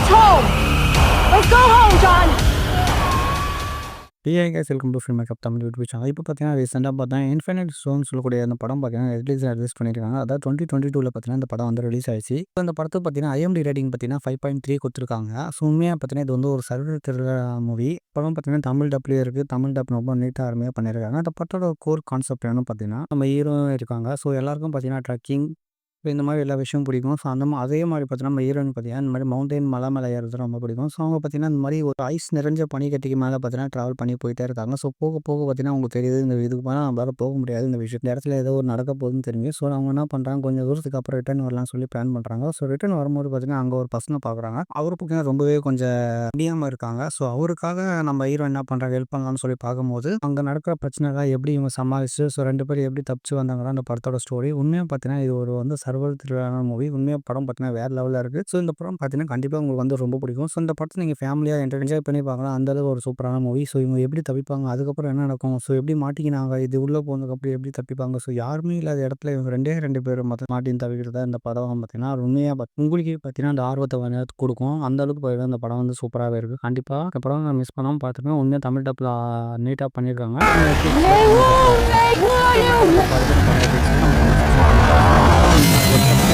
us home. Let's go home, John. AI guys welcome to film makeup Tamil YouTube channel. இப்போ பார்த்தீங்கன்னா ரீசெண்டாக பார்த்தா infinite stone சொல்லக்கூடிய அந்த படம் பார்த்தீங்கன்னா ரிலீஸ் பண்ணியிருக்காங்க. அதாவது 2022 பார்த்தீங்கன்னா இந்த படம் வந்து ரிலீஸ் ஆயிடுச்சு. இப்போ இந்த படத்துக்கு பார்த்தீங்கன்னா ஐஎம்டி ரேட்டிங் பார்த்தீங்கன்னா 5.3 கொடுத்துருக்காங்க. ஸோ உண்மையாக பார்த்தீங்கன்னா இது வந்து ஒரு சர்வர் த்ரில்லர் மூவி. படம் பார்த்தீங்கன்னா தமிழ் டப்லேயே இருக்குது. தமிழ் டப் ரொம்ப நீட்டாக அருமையாக பண்ணியிருக்காங்க. அந்த படத்தோட கோர் கான்செப்ட் என்னன்னு பார்த்தீங்கன்னா நம்ம ஹீரோ இருக்காங்க. ஸோ எல்லாருக்கும் பார்த்தீங்கன்னா ட்ரக்கிங் இப்போ இந்த மாதிரி எல்லா விஷயமும் பிடிக்கும். ஸோ அதே மாதிரி பார்த்தீங்கன்னா நம்ம ஹீரோயின் பார்த்தீங்கன்னா இந்த மாதிரி மவுண்டைன் மலை மேலே ஏறுறது ரொம்ப பிடிக்கும். ஸோ அவங்க பார்த்தீங்கன்னா இந்த மாதிரி ஒரு ஐஸ் நிறைஞ்ச பனிக்கட்டிக்கு மேலே பார்த்தீங்கன்னா ட்ராவல் பண்ணி போயிட்டே இருக்காங்க. ஸோ போக போக பார்த்தீங்கன்னா உங்களுக்கு தெரியுது இந்த இதுக்கு மேலே நம்மளால போக முடியாது. இந்த விஷயம் இந்த இடத்துல ஏதோ ஒரு நடக்க போகுதுன்னு தெரியும். ஸோ அவங்க என்ன பண்ணுறாங்க, கொஞ்சம் தூரத்துக்கு அப்புறம் ரிட்டர்ன் வரலாம்னு சொல்லி பிளான் பண்ணுறாங்க. ஸோ ரிட்டர்ன் வரும்போது பார்த்தீங்கன்னா அங்கே ஒரு பர்சனை பார்க்குறாங்க. அவரு பார்த்தீங்கன்னா ரொம்பவே கொஞ்சம் முடியாமல் இருக்காங்க. ஸோ அவருக்காக நம்ம ஹீரோ என்ன பண்ணுறாங்க, ஹெல்ப் பண்ணலாம்னு சொல்லி பார்க்கும்போது அங்கே நடக்கிற பிரச்சனைலாம் எப்படி இவங்க சமாளிச்சு ஸோ 2 பேரும் எப்படி தப்பிச்சு வந்தாங்கன்னா அந்த படத்தோட ஸ்டோரி. உண்மையாக பார்த்தீங்கன்னா இது ஒரு வந்து சர்வர் த்ரில்லரான மூவி. உண்மையாக படம் பார்த்தீங்கன்னா வேறு லெவலில் இருக்குது. ஸோ இந்த படம் பார்த்தீங்கன்னா கண்டிப்பாக உங்களுக்கு வந்து ரொம்ப பிடிக்கும். ஸோ இந்த படத்தை நீங்கள் ஃபேமிலியாக என்ஜாய் பண்ணி பார்க்கலாம். அந்தளவு ஒரு சூப்பரான மூவி. ஸோ இவங்க எப்படி தப்பிப்பாங்க, அதுக்கப்புறம் என்ன நடக்கும், ஸோ எப்படி மாட்டிக்கினாங்க, இது உள்ளே போனதுக்கப்புறம் எப்படி தப்பிப்பாங்க, ஸோ யாருமே இல்லாத இடத்துல இவங்க 2 பேர் மற்ற மாட்டின்னு தவிக்கிறதா இந்த படம் பார்த்தீங்கன்னா உண்மையாக உங்களுக்கே பார்த்தீங்கன்னா அந்த ஆர்வத்தை வந்து கொடுக்கும். அந்த அளவுக்கு பார்த்தீங்கன்னா இந்த படம் வந்து சூப்பராகவே இருக்குது. கண்டிப்பாக இந்த படம் மிஸ் பண்ணாமல் பார்த்துருக்கேன். உண்மையாக தமிழ் டப்பில் நீட்டாக பண்ணியிருக்காங்க. They won't make